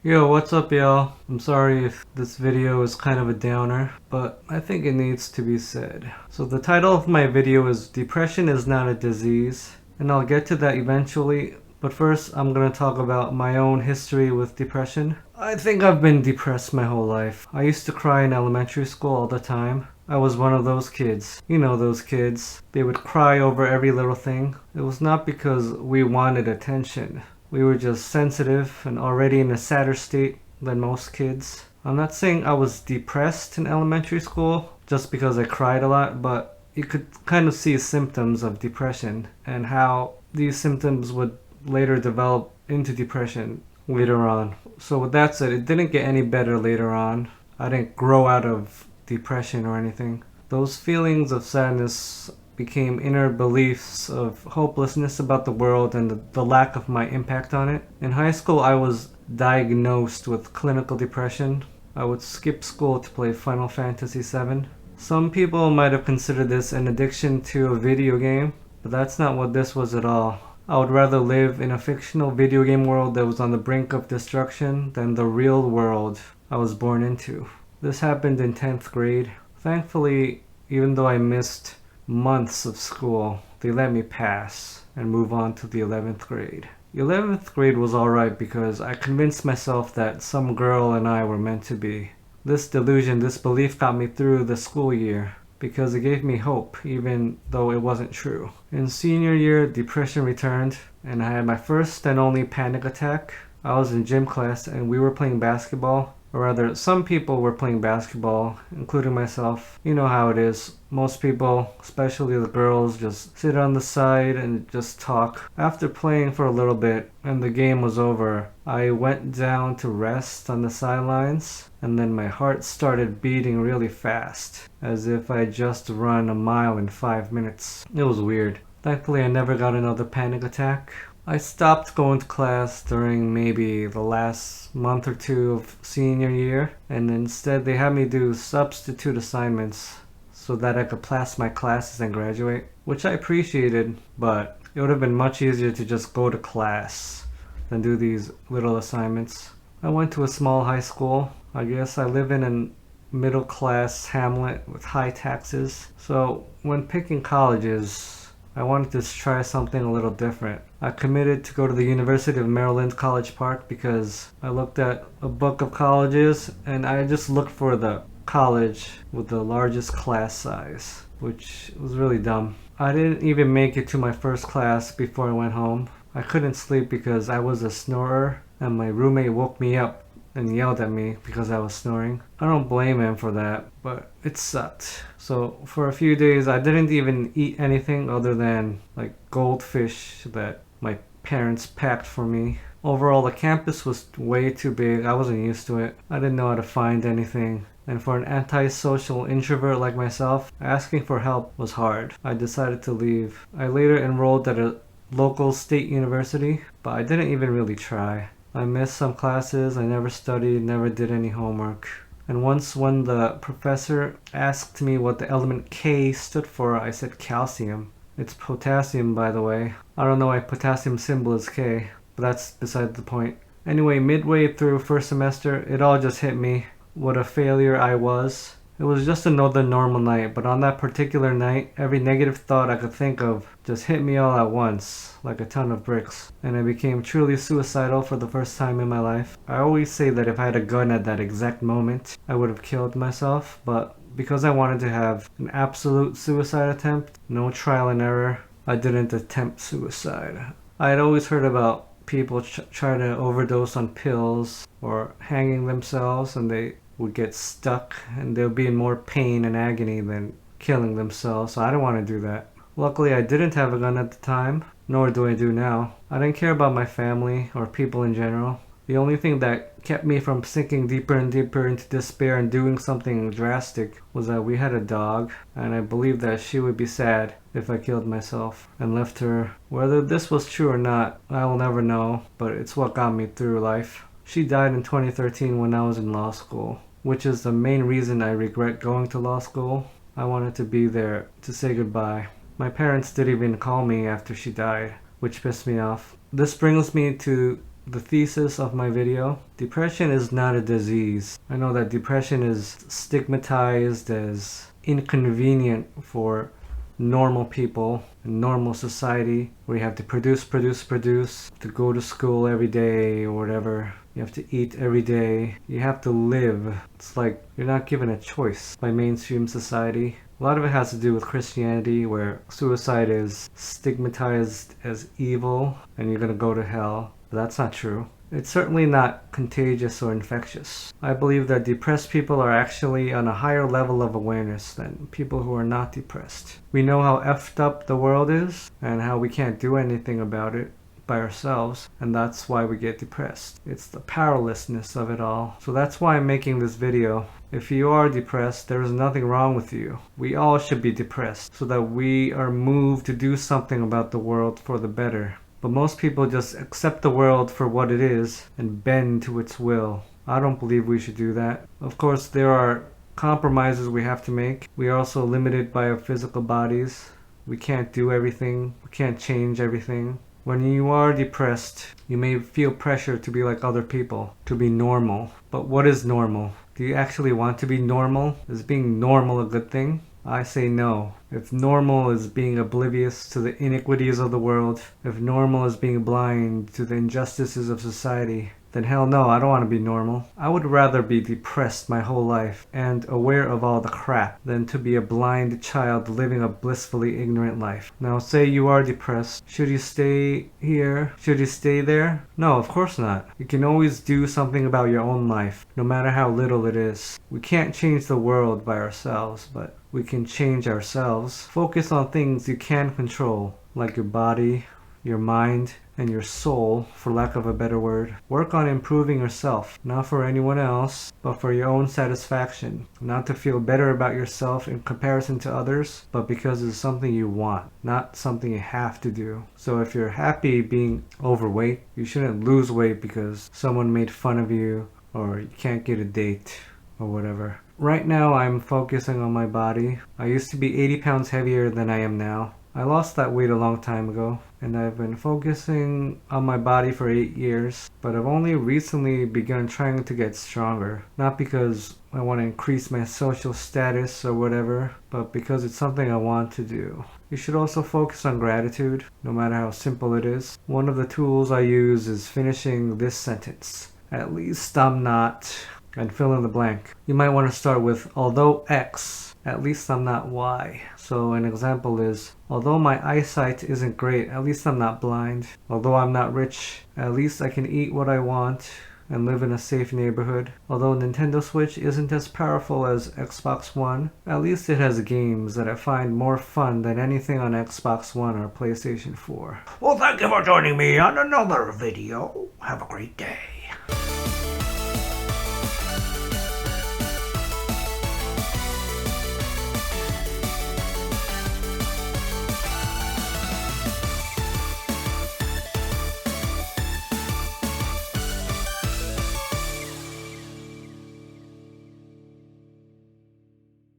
Yo, what's up, y'all? I'm sorry if this video is kind of a downer, but I think it needs to be said. So the title of my video is Depression is Not a Disease, and I'll get to that eventually, but first I'm gonna talk about my own history with depression. I think I've been depressed my whole life. I used to cry in elementary school all the time. I was one of those kids. You know those kids. They would cry over every little thing. It was not because we wanted attention. We were just sensitive and already in a sadder state than most kids. I'm not saying I was depressed in elementary school just because I cried a lot, but you could kind of see symptoms of depression and how these symptoms would later develop into depression later on. So with that said, it didn't get any better later on. I didn't grow out of depression or anything. Those feelings of sadness became inner beliefs of hopelessness about the world and the lack of my impact on it. In high school, I was diagnosed with clinical depression. I would skip school to play Final Fantasy VII. Some people might have considered this an addiction to a video game, but that's not what this was at all. I would rather live in a fictional video game world that was on the brink of destruction than the real world I was born into. This happened in 10th grade. Thankfully, even though I missed months of school, they let me pass and move on to the 11th grade. 11th grade was alright because I convinced myself that some girl and I were meant to be. This delusion, this belief got me through the school year because it gave me hope even though it wasn't true. In senior year, depression returned and I had my first and only panic attack. I was in gym class and we were playing basketball. Or rather, some people were playing basketball, including myself. You know how it is. Most people, especially the girls, just sit on the side and just talk. After playing for a little bit and the game was over, I went down to rest on the sidelines and then my heart started beating really fast, as if I just run a mile in 5 minutes. It was weird. Thankfully, I never got another panic attack. I stopped going to class during maybe the last month or two of senior year, and instead they had me do substitute assignments so that I could pass my classes and graduate, which I appreciated, but it would have been much easier to just go to class than do these little assignments. I went to a small high school. I guess I live in a middle class hamlet with high taxes, so when picking colleges, I wanted to try something a little different. I committed to go to the University of Maryland College Park because I looked at a book of colleges and I just looked for the college with the largest class size, which was really dumb. I didn't even make it to my first class before I went home. I couldn't sleep because I was a snorer and my roommate woke me up and yelled at me because I was snoring. I don't blame him for that, but it sucked. So for a few days I didn't even eat anything other than like goldfish that my parents packed for me. Overall, the campus was way too big. I wasn't used to it. I didn't know how to find anything. And for an antisocial introvert like myself, asking for help was hard. I decided to leave. I later enrolled at a local state university, but I didn't even really try. I missed some classes, I never studied, never did any homework. And once when the professor asked me what the element K stood for, I said calcium. It's potassium, by the way. I don't know why potassium symbol is K, but that's beside the point. Anyway, midway through first semester, it all just hit me what a failure I was. It was just another normal night, but on that particular night, every negative thought I could think of just hit me all at once, like a ton of bricks, and I became truly suicidal for the first time in my life. I always say that if I had a gun at that exact moment, I would have killed myself, but because I wanted to have an absolute suicide attempt, no trial and error, I didn't attempt suicide. I had always heard about people trying to overdose on pills or hanging themselves and they would get stuck and they'll be in more pain and agony than killing themselves, so I didn't want to do that. Luckily, I didn't have a gun at the time, nor do I do now. I didn't care about my family or people in general. The only thing that kept me from sinking deeper and deeper into despair and doing something drastic was that we had a dog, and I believed that she would be sad if I killed myself and left her. Whether this was true or not, I will never know, but it's what got me through life. She died in 2013 when I was in law school, which is the main reason I regret going to law school. I wanted to be there to say goodbye. My parents didn't even call me after she died, which pissed me off. This brings me to the thesis of my video. Depression is not a disease. I know that depression is stigmatized as inconvenient for normal people in normal society, where you have to produce, to go to school every day or whatever. You have to eat every day. You have to live. It's like you're not given a choice by mainstream society. A lot of it has to do with Christianity, where suicide is stigmatized as evil and you're gonna go to hell. But that's not true. It's certainly not contagious or infectious. I believe that depressed people are actually on a higher level of awareness than people who are not depressed. We know how effed up the world is and how we can't do anything about it by ourselves, and that's why we get depressed. It's the powerlessness of it all. So that's why I'm making this video. If you are depressed, there is nothing wrong with you. We all should be depressed so that we are moved to do something about the world for the better. But most people just accept the world for what it is and bend to its will. I don't believe we should do that. Of course, there are compromises we have to make. We are also limited by our physical bodies. We can't do everything. We can't change everything. When you are depressed, you may feel pressure to be like other people, to be normal. But what is normal? Do you actually want to be normal? Is being normal a good thing? I say no. If normal is being oblivious to the iniquities of the world, if normal is being blind to the injustices of society, then hell no, I don't want to be normal. I would rather be depressed my whole life and aware of all the crap than to be a blind child living a blissfully ignorant life. Now say you are depressed. Should you stay here? Should you stay there? No, of course not. You can always do something about your own life, no matter how little it is. We can't change the world by ourselves, but we can change ourselves. Focus on things you can control, like your body, your mind, and your soul, for lack of a better word. Work on improving yourself, not for anyone else, but for your own satisfaction. Not to feel better about yourself in comparison to others, but because it's something you want, not something you have to do. So if you're happy being overweight, you shouldn't lose weight because someone made fun of you or you can't get a date or whatever. Right now I'm focusing on my body. I used to be 80 pounds heavier than I am now. I lost that weight a long time ago, and I've been focusing on my body for 8 years, but I've only recently begun trying to get stronger. Not because I want to increase my social status or whatever, but because it's something I want to do. You should also focus on gratitude, no matter how simple it is. One of the tools I use is finishing this sentence. At least I'm not, and fill in the blank. You might want to start with, although X, at least I'm not Y. So an example is, although my eyesight isn't great, at least I'm not blind. Although I'm not rich, at least I can eat what I want and live in a safe neighborhood. Although Nintendo Switch isn't as powerful as Xbox One, at least it has games that I find more fun than anything on Xbox One or PlayStation 4. Well, thank you for joining me on another video. Have a great day.